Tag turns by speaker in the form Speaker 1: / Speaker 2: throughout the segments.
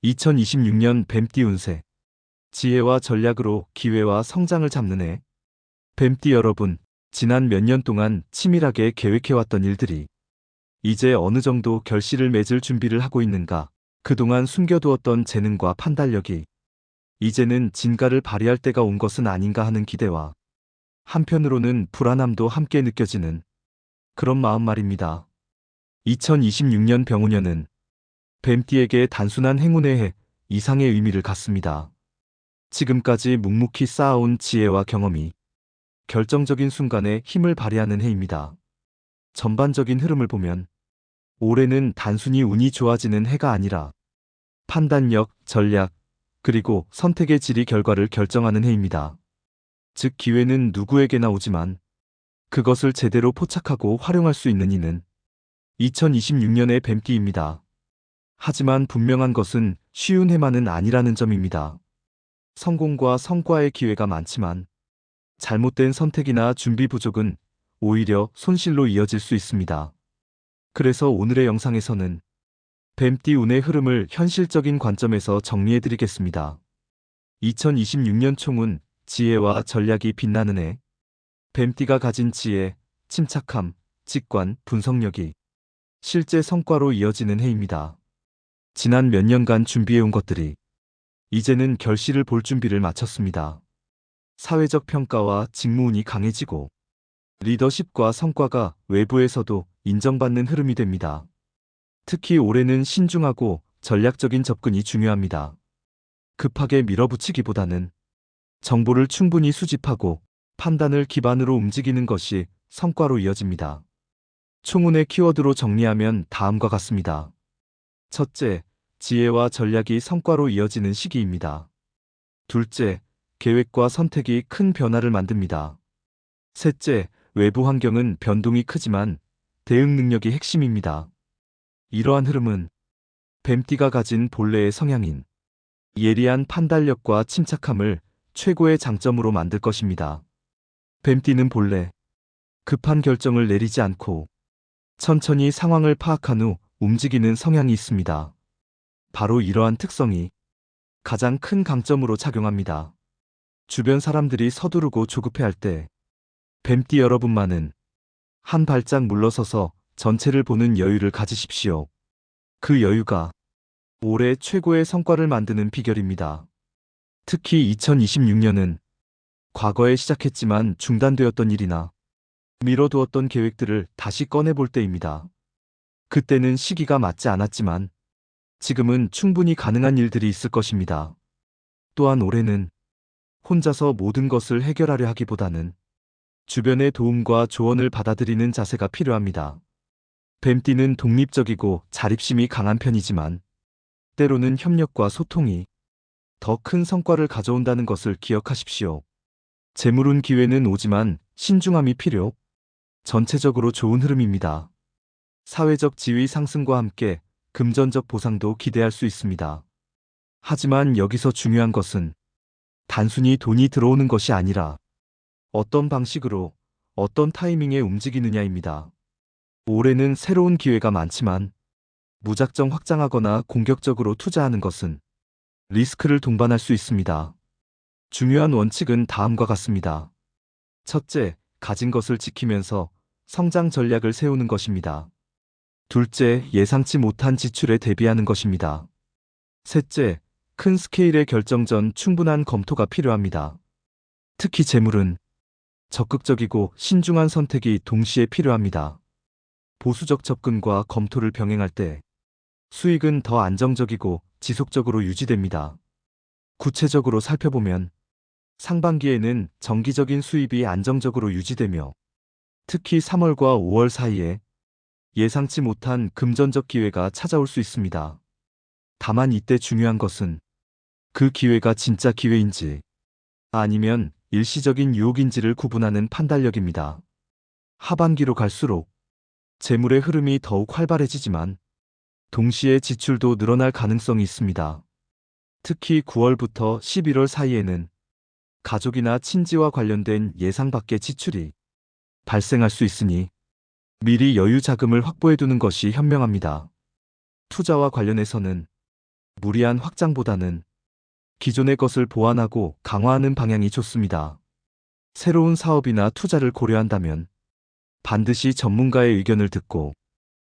Speaker 1: 2026년 뱀띠 운세. 지혜와 전략으로 기회와 성장을 잡는 해. 뱀띠 여러분, 지난 몇 년 동안 치밀하게 계획해왔던 일들이 이제 어느 정도 결실을 맺을 준비를 하고 있는가? 그동안 숨겨두었던 재능과 판단력이 이제는 진가를 발휘할 때가 온 것은 아닌가 하는 기대와 한편으로는 불안함도 함께 느껴지는 그런 마음 말입니다. 2026년 병우년은 뱀띠에게 단순한 행운의 해 이상의 의미를 갖습니다. 지금까지 묵묵히 쌓아온 지혜와 경험이 결정적인 순간에 힘을 발휘하는 해입니다. 전반적인 흐름을 보면 올해는 단순히 운이 좋아지는 해가 아니라 판단력, 전략, 그리고 선택의 질이 결과를 결정하는 해입니다. 즉 기회는 누구에게나 오지만 그것을 제대로 포착하고 활용할 수 있는 이는 2026년의 뱀띠입니다. 하지만 분명한 것은 쉬운 해만은 아니라는 점입니다. 성공과 성과의 기회가 많지만 잘못된 선택이나 준비 부족은 오히려 손실로 이어질 수 있습니다. 그래서 오늘의 영상에서는 뱀띠 운의 흐름을 현실적인 관점에서 정리해드리겠습니다. 2026년 총운, 지혜와 전략이 빛나는 해. 뱀띠가 가진 지혜, 침착함, 직관, 분석력이 실제 성과로 이어지는 해입니다. 지난 몇 년간 준비해온 것들이 이제는 결실을 볼 준비를 마쳤습니다. 사회적 평가와 직무운이 강해지고 리더십과 성과가 외부에서도 인정받는 흐름이 됩니다. 특히 올해는 신중하고 전략적인 접근이 중요합니다. 급하게 밀어붙이기보다는 정보를 충분히 수집하고 판단을 기반으로 움직이는 것이 성과로 이어집니다. 총운의 키워드로 정리하면 다음과 같습니다. 첫째, 지혜와 전략이 성과로 이어지는 시기입니다. 둘째, 계획과 선택이 큰 변화를 만듭니다. 셋째, 외부 환경은 변동이 크지만 대응 능력이 핵심입니다. 이러한 흐름은 뱀띠가 가진 본래의 성향인 예리한 판단력과 침착함을 최고의 장점으로 만들 것입니다. 뱀띠는 본래 급한 결정을 내리지 않고 천천히 상황을 파악한 후 움직이는 성향이 있습니다. 바로 이러한 특성이 가장 큰 강점으로 작용합니다. 주변 사람들이 서두르고 조급해할 때 뱀띠 여러분만은 한 발짝 물러서서 전체를 보는 여유를 가지십시오. 그 여유가 올해 최고의 성과를 만드는 비결입니다. 특히 2026년은 과거에 시작했지만 중단되었던 일이나 미뤄두었던 계획들을 다시 꺼내볼 때입니다. 그때는 시기가 맞지 않았지만 지금은 충분히 가능한 일들이 있을 것입니다. 또한 올해는 혼자서 모든 것을 해결하려 하기보다는 주변의 도움과 조언을 받아들이는 자세가 필요합니다. 뱀띠는 독립적이고 자립심이 강한 편이지만 때로는 협력과 소통이 더 큰 성과를 가져온다는 것을 기억하십시오. 재물운 기회는 오지만 신중함이 필요. 전체적으로 좋은 흐름입니다. 사회적 지위 상승과 함께 금전적 보상도 기대할 수 있습니다. 하지만 여기서 중요한 것은 단순히 돈이 들어오는 것이 아니라 어떤 방식으로, 어떤 타이밍에 움직이느냐입니다. 올해는 새로운 기회가 많지만 무작정 확장하거나 공격적으로 투자하는 것은 리스크를 동반할 수 있습니다. 중요한 원칙은 다음과 같습니다. 첫째, 가진 것을 지키면서 성장 전략을 세우는 것입니다. 둘째, 예상치 못한 지출에 대비하는 것입니다. 셋째, 큰 스케일의 결정 전 충분한 검토가 필요합니다. 특히 재물은 적극적이고 신중한 선택이 동시에 필요합니다. 보수적 접근과 검토를 병행할 때 수익은 더 안정적이고 지속적으로 유지됩니다. 구체적으로 살펴보면 상반기에는 정기적인 수입이 안정적으로 유지되며 특히 3월과 5월 사이에 예상치 못한 금전적 기회가 찾아올 수 있습니다. 다만 이때 중요한 것은 그 기회가 진짜 기회인지 아니면 일시적인 유혹인지를 구분하는 판단력입니다. 하반기로 갈수록 재물의 흐름이 더욱 활발해지지만 동시에 지출도 늘어날 가능성이 있습니다. 특히 9월부터 11월 사이에는 가족이나 친지와 관련된 예상 밖의 지출이 발생할 수 있으니 미리 여유 자금을 확보해 두는 것이 현명합니다. 투자와 관련해서는 무리한 확장보다는 기존의 것을 보완하고 강화하는 방향이 좋습니다. 새로운 사업이나 투자를 고려한다면 반드시 전문가의 의견을 듣고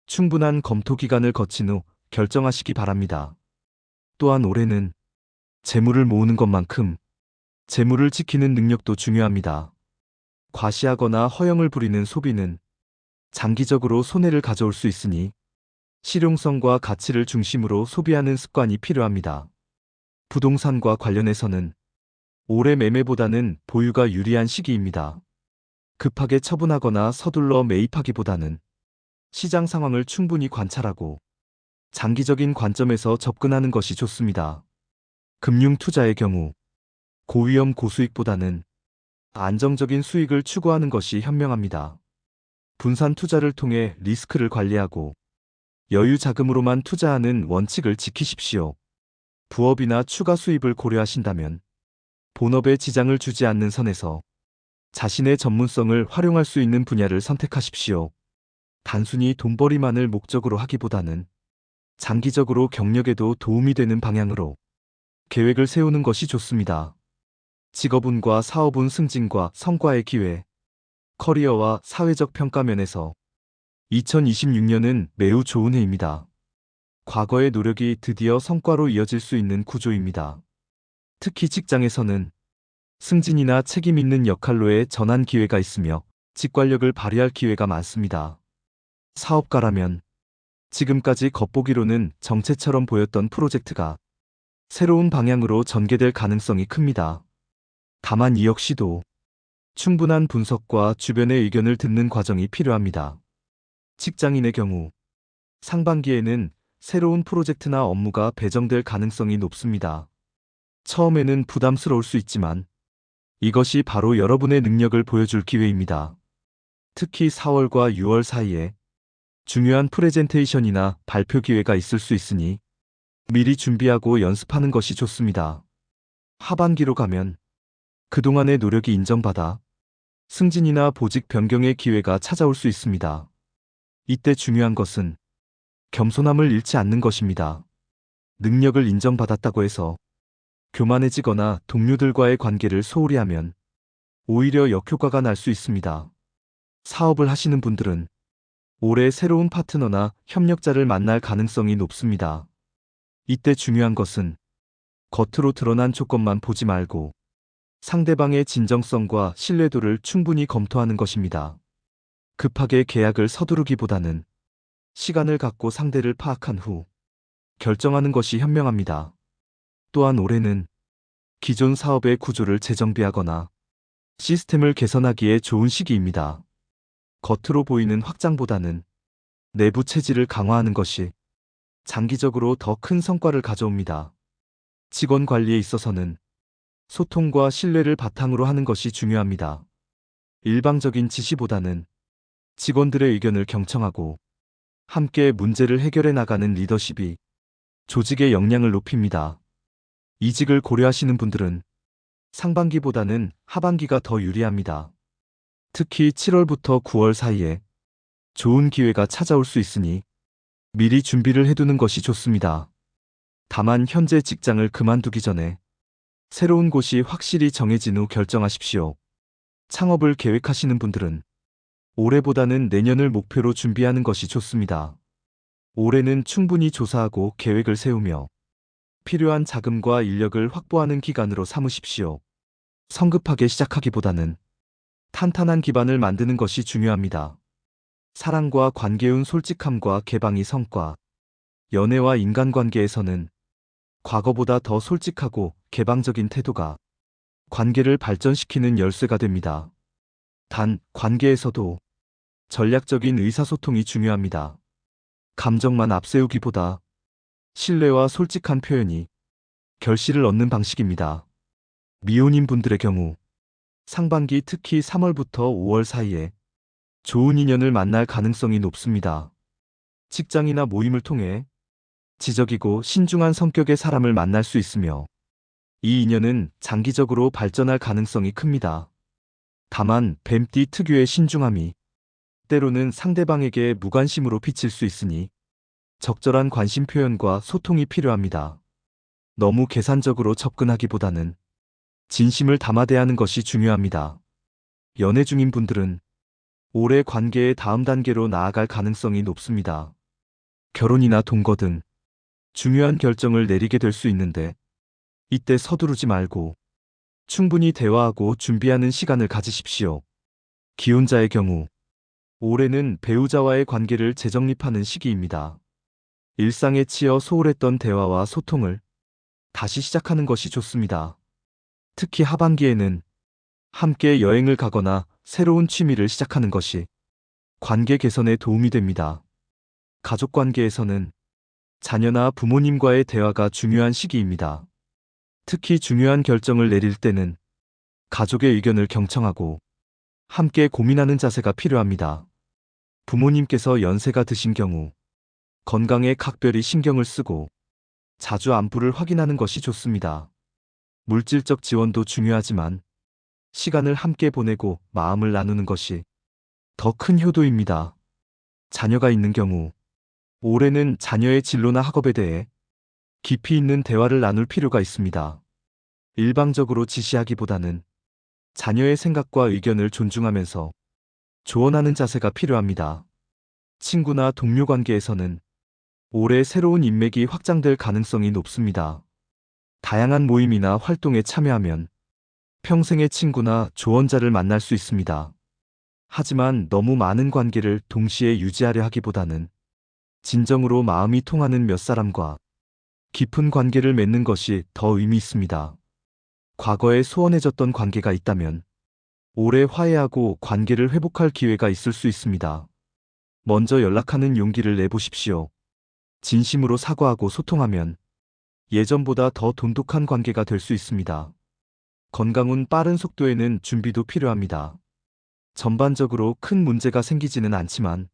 Speaker 1: 충분한 검토 기간을 거친 후 결정하시기 바랍니다. 또한 올해는 재물을 모으는 것만큼 재물을 지키는 능력도 중요합니다. 과시하거나 허영을 부리는 소비는 장기적으로 손해를 가져올 수 있으니 실용성과 가치를 중심으로 소비하는 습관이 필요합니다. 부동산과 관련해서는 올해 매매보다는 보유가 유리한 시기입니다. 급하게 처분하거나 서둘러 매입하기보다는 시장 상황을 충분히 관찰하고 장기적인 관점에서 접근하는 것이 좋습니다. 금융 투자의 경우 고위험 고수익보다는 안정적인 수익을 추구하는 것이 현명합니다. 분산 투자를 통해 리스크를 관리하고 여유 자금으로만 투자하는 원칙을 지키십시오. 부업이나 추가 수입을 고려하신다면 본업에 지장을 주지 않는 선에서 자신의 전문성을 활용할 수 있는 분야를 선택하십시오. 단순히 돈벌이만을 목적으로 하기보다는 장기적으로 경력에도 도움이 되는 방향으로 계획을 세우는 것이 좋습니다. 직업운과 사업운 승진과 성과의 기회, 커리어와 사회적 평가 면에서 2026년은 매우 좋은 해입니다. 과거의 노력이 드디어 성과로 이어질 수 있는 구조입니다. 특히 직장에서는 승진이나 책임 있는 역할로의 전환 기회가 있으며 직관력을 발휘할 기회가 많습니다. 사업가라면 지금까지 겉보기로는 정체처럼 보였던 프로젝트가 새로운 방향으로 전개될 가능성이 큽니다. 다만 이 역시도 충분한 분석과 주변의 의견을 듣는 과정이 필요합니다. 직장인의 경우 상반기에는 새로운 프로젝트나 업무가 배정될 가능성이 높습니다. 처음에는 부담스러울 수 있지만 이것이 바로 여러분의 능력을 보여줄 기회입니다. 특히 4월과 6월 사이에 중요한 프레젠테이션이나 발표 기회가 있을 수 있으니 미리 준비하고 연습하는 것이 좋습니다. 하반기로 가면 그동안의 노력이 인정받아 승진이나 보직 변경의 기회가 찾아올 수 있습니다. 이때 중요한 것은 겸손함을 잃지 않는 것입니다. 능력을 인정받았다고 해서 교만해지거나 동료들과의 관계를 소홀히 하면 오히려 역효과가 날 수 있습니다. 사업을 하시는 분들은 올해 새로운 파트너나 협력자를 만날 가능성이 높습니다. 이때 중요한 것은 겉으로 드러난 조건만 보지 말고 상대방의 진정성과 신뢰도를 충분히 검토하는 것입니다. 급하게 계약을 서두르기보다는 시간을 갖고 상대를 파악한 후 결정하는 것이 현명합니다. 또한 올해는 기존 사업의 구조를 재정비하거나 시스템을 개선하기에 좋은 시기입니다. 겉으로 보이는 확장보다는 내부 체질을 강화하는 것이 장기적으로 더 큰 성과를 가져옵니다. 직원 관리에 있어서는 소통과 신뢰를 바탕으로 하는 것이 중요합니다. 일방적인 지시보다는 직원들의 의견을 경청하고 함께 문제를 해결해 나가는 리더십이 조직의 역량을 높입니다. 이직을 고려하시는 분들은 상반기보다는 하반기가 더 유리합니다. 특히 7월부터 9월 사이에 좋은 기회가 찾아올 수 있으니 미리 준비를 해두는 것이 좋습니다. 다만 현재 직장을 그만두기 전에 새로운 곳이 확실히 정해진 후 결정하십시오. 창업을 계획하시는 분들은 올해보다는 내년을 목표로 준비하는 것이 좋습니다. 올해는 충분히 조사하고 계획을 세우며 필요한 자금과 인력을 확보하는 기간으로 삼으십시오. 성급하게 시작하기보다는 탄탄한 기반을 만드는 것이 중요합니다. 사랑과 관계운 솔직함과 개방이 성과, 연애와 인간관계에서는 과거보다 더 솔직하고 개방적인 태도가 관계를 발전시키는 열쇠가 됩니다. 단, 관계에서도 전략적인 의사소통이 중요합니다. 감정만 앞세우기보다 신뢰와 솔직한 표현이 결실을 얻는 방식입니다. 미혼인 분들의 경우 상반기 특히 3월부터 5월 사이에 좋은 인연을 만날 가능성이 높습니다. 직장이나 모임을 통해 지적이고 신중한 성격의 사람을 만날 수 있으며 이 인연은 장기적으로 발전할 가능성이 큽니다. 다만 뱀띠 특유의 신중함이 때로는 상대방에게 무관심으로 비칠 수 있으니 적절한 관심 표현과 소통이 필요합니다. 너무 계산적으로 접근하기보다는 진심을 담아 대하는 것이 중요합니다. 연애 중인 분들은 올해 관계의 다음 단계로 나아갈 가능성이 높습니다. 결혼이나 동거 등 중요한 결정을 내리게 될 수 있는데 이때 서두르지 말고 충분히 대화하고 준비하는 시간을 가지십시오. 기혼자의 경우 올해는 배우자와의 관계를 재정립하는 시기입니다. 일상에 치여 소홀했던 대화와 소통을 다시 시작하는 것이 좋습니다. 특히 하반기에는 함께 여행을 가거나 새로운 취미를 시작하는 것이 관계 개선에 도움이 됩니다. 가족 관계에서는 자녀나 부모님과의 대화가 중요한 시기입니다. 특히 중요한 결정을 내릴 때는 가족의 의견을 경청하고 함께 고민하는 자세가 필요합니다. 부모님께서 연세가 드신 경우 건강에 각별히 신경을 쓰고 자주 안부를 확인하는 것이 좋습니다. 물질적 지원도 중요하지만 시간을 함께 보내고 마음을 나누는 것이 더 큰 효도입니다. 자녀가 있는 경우 올해는 자녀의 진로나 학업에 대해 깊이 있는 대화를 나눌 필요가 있습니다. 일방적으로 지시하기보다는 자녀의 생각과 의견을 존중하면서 조언하는 자세가 필요합니다. 친구나 동료 관계에서는 올해 새로운 인맥이 확장될 가능성이 높습니다. 다양한 모임이나 활동에 참여하면 평생의 친구나 조언자를 만날 수 있습니다. 하지만 너무 많은 관계를 동시에 유지하려 하기보다는 진정으로 마음이 통하는 몇 사람과 깊은 관계를 맺는 것이 더 의미 있습니다. 과거에 소원해졌던 관계가 있다면 올해 화해하고 관계를 회복할 기회가 있을 수 있습니다. 먼저 연락하는 용기를 내보십시오. 진심으로 사과하고 소통하면 예전보다 더 돈독한 관계가 될 수 있습니다. 건강운 빠른 속도에는 준비도 필요합니다. 전반적으로 큰 문제가 생기지는 않지만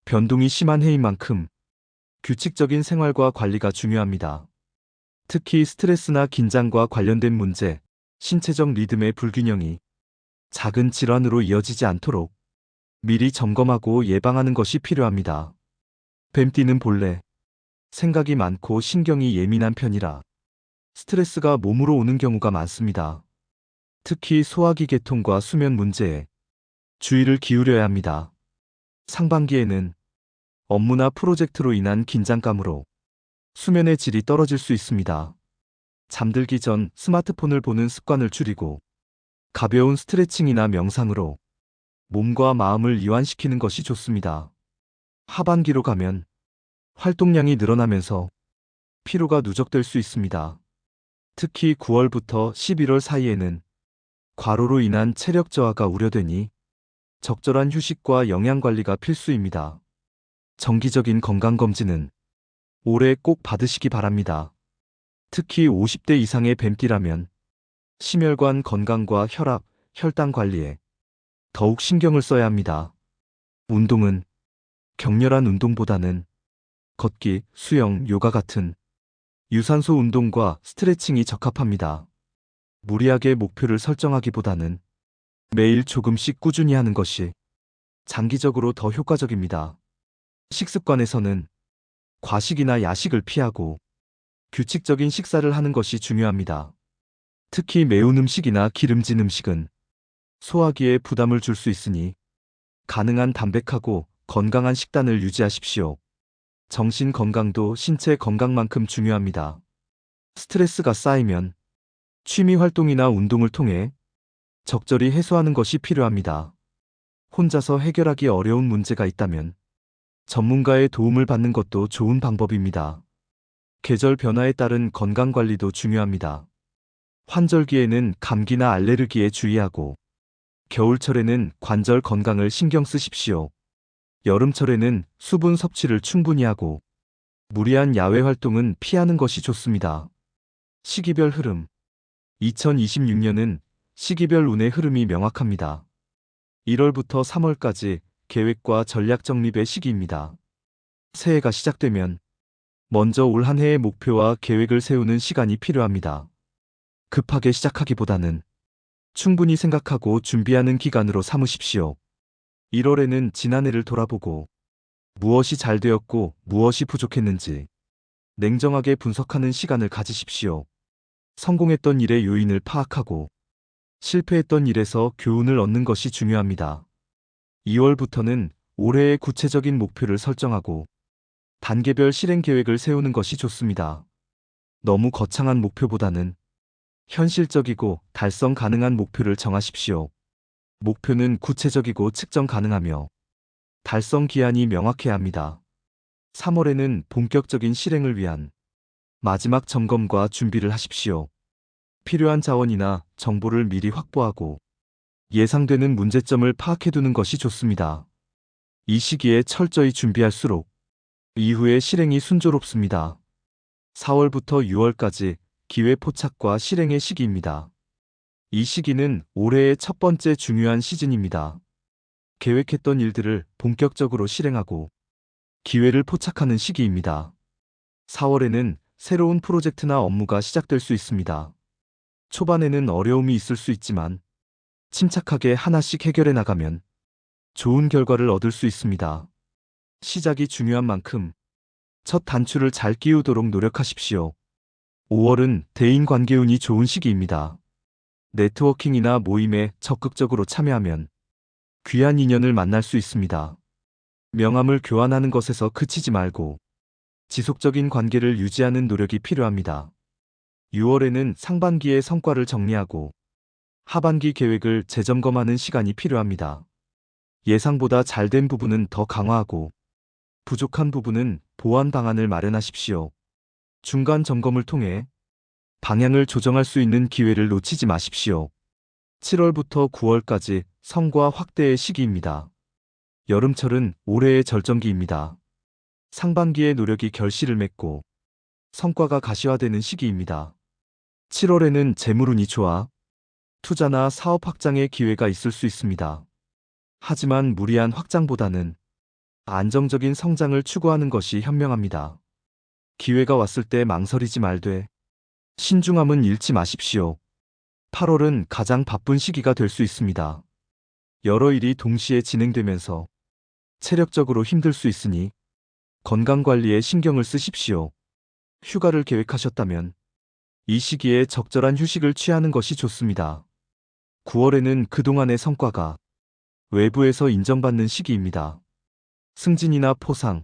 Speaker 1: 변동이 심한 해인 만큼 규칙적인 생활과 관리가 중요합니다. 특히 스트레스나 긴장과 관련된 문제, 신체적 리듬의 불균형이 작은 질환으로 이어지지 않도록 미리 점검하고 예방하는 것이 필요합니다. 뱀띠는 본래 생각이 많고 신경이 예민한 편이라 스트레스가 몸으로 오는 경우가 많습니다. 특히 소화기 계통과 수면 문제에 주의를 기울여야 합니다. 상반기에는 업무나 프로젝트로 인한 긴장감으로 수면의 질이 떨어질 수 있습니다. 잠들기 전 스마트폰을 보는 습관을 줄이고 가벼운 스트레칭이나 명상으로 몸과 마음을 이완시키는 것이 좋습니다. 하반기로 가면 활동량이 늘어나면서 피로가 누적될 수 있습니다. 특히 9월부터 11월 사이에는 과로로 인한 체력 저하가 우려되니 적절한 휴식과 영양 관리가 필수입니다. 정기적인 건강검진은 올해 꼭 받으시기 바랍니다. 특히 50대 이상의 뱀띠라면 심혈관 건강과 혈압, 혈당 관리에 더욱 신경을 써야 합니다. 운동은 격렬한 운동보다는 걷기, 수영, 요가 같은 유산소 운동과 스트레칭이 적합합니다. 무리하게 목표를 설정하기보다는 매일 조금씩 꾸준히 하는 것이 장기적으로 더 효과적입니다. 식습관에서는 과식이나 야식을 피하고 규칙적인 식사를 하는 것이 중요합니다. 특히 매운 음식이나 기름진 음식은 소화기에 부담을 줄 수 있으니 가능한 담백하고 건강한 식단을 유지하십시오. 정신 건강도 신체 건강만큼 중요합니다. 스트레스가 쌓이면 취미 활동이나 운동을 통해 적절히 해소하는 것이 필요합니다. 혼자서 해결하기 어려운 문제가 있다면 전문가의 도움을 받는 것도 좋은 방법입니다. 계절 변화에 따른 건강 관리도 중요합니다. 환절기에는 감기나 알레르기에 주의하고 겨울철에는 관절 건강을 신경 쓰십시오. 여름철에는 수분 섭취를 충분히 하고 무리한 야외 활동은 피하는 것이 좋습니다. 시기별 흐름 2026년은 시기별 운의 흐름이 명확합니다. 1월부터 3월까지 계획과 전략 정립의 시기입니다. 새해가 시작되면 먼저 올 한 해의 목표와 계획을 세우는 시간이 필요합니다. 급하게 시작하기보다는 충분히 생각하고 준비하는 기간으로 삼으십시오. 1월에는 지난해를 돌아보고 무엇이 잘 되었고 무엇이 부족했는지 냉정하게 분석하는 시간을 가지십시오. 성공했던 일의 요인을 파악하고 실패했던 일에서 교훈을 얻는 것이 중요합니다. 2월부터는 올해의 구체적인 목표를 설정하고 단계별 실행 계획을 세우는 것이 좋습니다. 너무 거창한 목표보다는 현실적이고 달성 가능한 목표를 정하십시오. 목표는 구체적이고 측정 가능하며 달성 기한이 명확해야 합니다. 3월에는 본격적인 실행을 위한 마지막 점검과 준비를 하십시오. 필요한 자원이나 정보를 미리 확보하고 예상되는 문제점을 파악해두는 것이 좋습니다. 이 시기에 철저히 준비할수록 이후의 실행이 순조롭습니다. 4월부터 6월까지 기회 포착과 실행의 시기입니다. 이 시기는 올해의 첫 번째 중요한 시즌입니다. 계획했던 일들을 본격적으로 실행하고 기회를 포착하는 시기입니다. 4월에는 새로운 프로젝트나 업무가 시작될 수 있습니다. 초반에는 어려움이 있을 수 있지만 침착하게 하나씩 해결해 나가면 좋은 결과를 얻을 수 있습니다. 시작이 중요한 만큼 첫 단추를 잘 끼우도록 노력하십시오. 5월은 대인관계 운이 좋은 시기입니다. 네트워킹이나 모임에 적극적으로 참여하면 귀한 인연을 만날 수 있습니다. 명함을 교환하는 것에서 그치지 말고 지속적인 관계를 유지하는 노력이 필요합니다. 6월에는 상반기의 성과를 정리하고 하반기 계획을 재점검하는 시간이 필요합니다. 예상보다 잘된 부분은 더 강화하고 부족한 부분은 보완 방안을 마련하십시오. 중간 점검을 통해 방향을 조정할 수 있는 기회를 놓치지 마십시오. 7월부터 9월까지 성과 확대의 시기입니다. 여름철은 올해의 절정기입니다. 상반기의 노력이 결실을 맺고 성과가 가시화되는 시기입니다. 7월에는 재물운이 좋아 투자나 사업 확장의 기회가 있을 수 있습니다. 하지만 무리한 확장보다는 안정적인 성장을 추구하는 것이 현명합니다. 기회가 왔을 때 망설이지 말되 신중함은 잃지 마십시오. 8월은 가장 바쁜 시기가 될 수 있습니다. 여러 일이 동시에 진행되면서 체력적으로 힘들 수 있으니 건강관리에 신경을 쓰십시오. 휴가를 계획하셨다면 이 시기에 적절한 휴식을 취하는 것이 좋습니다. 9월에는 그동안의 성과가 외부에서 인정받는 시기입니다. 승진이나 포상,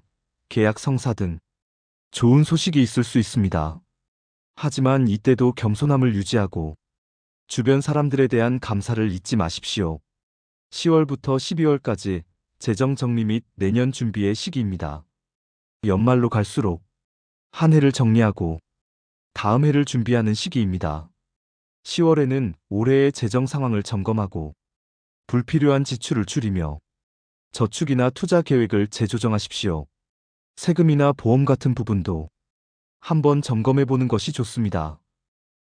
Speaker 1: 계약 성사 등 좋은 소식이 있을 수 있습니다. 하지만 이때도 겸손함을 유지하고 주변 사람들에 대한 감사를 잊지 마십시오. 10월부터 12월까지 재정 정리 및 내년 준비의 시기입니다. 연말로 갈수록 한 해를 정리하고 다음 해를 준비하는 시기입니다. 10월에는 올해의 재정 상황을 점검하고 불필요한 지출을 줄이며 저축이나 투자 계획을 재조정하십시오. 세금이나 보험 같은 부분도 한번 점검해 보는 것이 좋습니다.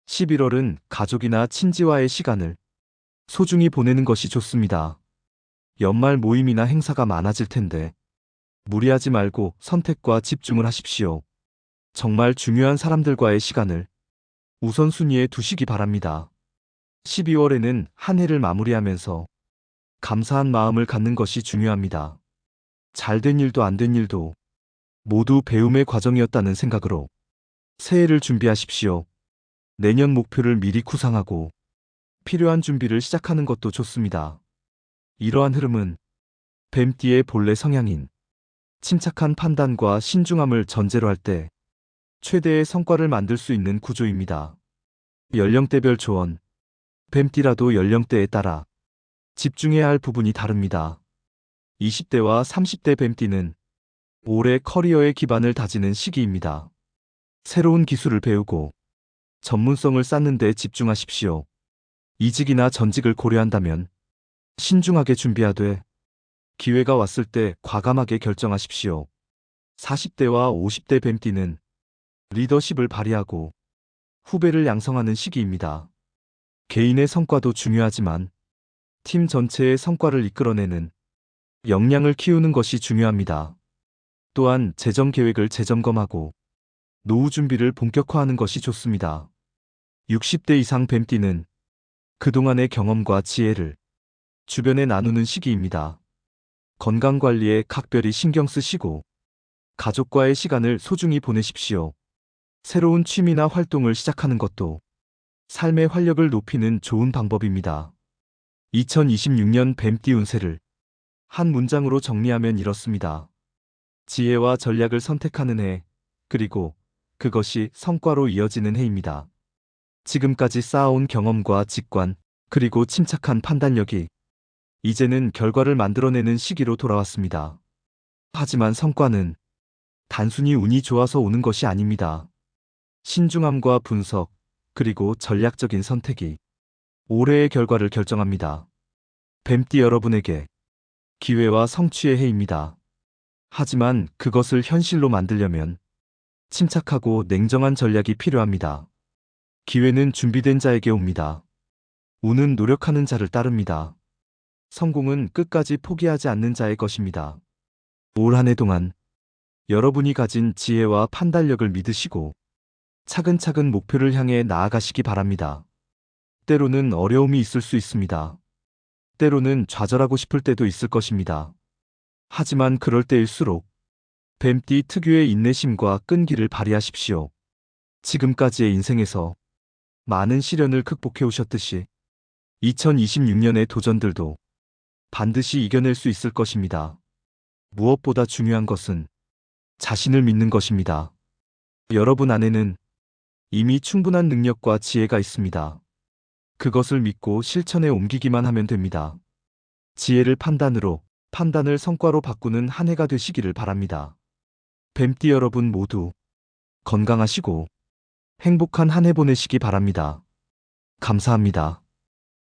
Speaker 1: 11월은 가족이나 친지와의 시간을 소중히 보내는 것이 좋습니다. 연말 모임이나 행사가 많아질 텐데 무리하지 말고 선택과 집중을 하십시오. 정말 중요한 사람들과의 시간을 우선순위에 두시기 바랍니다. 12월에는 한 해를 마무리하면서 감사한 마음을 갖는 것이 중요합니다. 잘된 일도 안 된 일도 모두 배움의 과정이었다는 생각으로 새해를 준비하십시오. 내년 목표를 미리 구상하고 필요한 준비를 시작하는 것도 좋습니다. 이러한 흐름은 뱀띠의 본래 성향인 침착한 판단과 신중함을 전제로 할 때 최대의 성과를 만들 수 있는 구조입니다. 연령대별 조언. 뱀띠라도 연령대에 따라 집중해야 할 부분이 다릅니다. 20대와 30대 뱀띠는 올해 커리어의 기반을 다지는 시기입니다. 새로운 기술을 배우고 전문성을 쌓는 데 집중하십시오. 이직이나 전직을 고려한다면 신중하게 준비하되 기회가 왔을 때 과감하게 결정하십시오. 40대와 50대 뱀띠는 리더십을 발휘하고 후배를 양성하는 시기입니다. 개인의 성과도 중요하지만 팀 전체의 성과를 이끌어내는 역량을 키우는 것이 중요합니다. 또한 재정 계획을 재점검하고 노후 준비를 본격화하는 것이 좋습니다. 60대 이상 뱀띠는 그동안의 경험과 지혜를 주변에 나누는 시기입니다. 건강관리에 각별히 신경 쓰시고 가족과의 시간을 소중히 보내십시오. 새로운 취미나 활동을 시작하는 것도 삶의 활력을 높이는 좋은 방법입니다. 2026년 뱀띠 운세를 한 문장으로 정리하면 이렇습니다. 지혜와 전략을 선택하는 해, 그리고 그것이 성과로 이어지는 해입니다. 지금까지 쌓아온 경험과 직관, 그리고 침착한 판단력이 이제는 결과를 만들어내는 시기로 돌아왔습니다. 하지만 성과는 단순히 운이 좋아서 오는 것이 아닙니다. 신중함과 분석, 그리고 전략적인 선택이 올해의 결과를 결정합니다. 뱀띠 여러분에게 기회와 성취의 해입니다. 하지만 그것을 현실로 만들려면 침착하고 냉정한 전략이 필요합니다. 기회는 준비된 자에게 옵니다. 운은 노력하는 자를 따릅니다. 성공은 끝까지 포기하지 않는 자의 것입니다. 올 한 해 동안 여러분이 가진 지혜와 판단력을 믿으시고 차근차근 목표를 향해 나아가시기 바랍니다. 때로는 어려움이 있을 수 있습니다. 때로는 좌절하고 싶을 때도 있을 것입니다. 하지만 그럴 때일수록 뱀띠 특유의 인내심과 끈기를 발휘하십시오. 지금까지의 인생에서 많은 시련을 극복해 오셨듯이 2026년의 도전들도 반드시 이겨낼 수 있을 것입니다. 무엇보다 중요한 것은 자신을 믿는 것입니다. 여러분 안에는 이미 충분한 능력과 지혜가 있습니다. 그것을 믿고 실천에 옮기기만 하면 됩니다. 지혜를 판단으로, 판단을 성과로 바꾸는 한 해가 되시기를 바랍니다. 뱀띠 여러분 모두 건강하시고 행복한 한 해 보내시기 바랍니다. 감사합니다.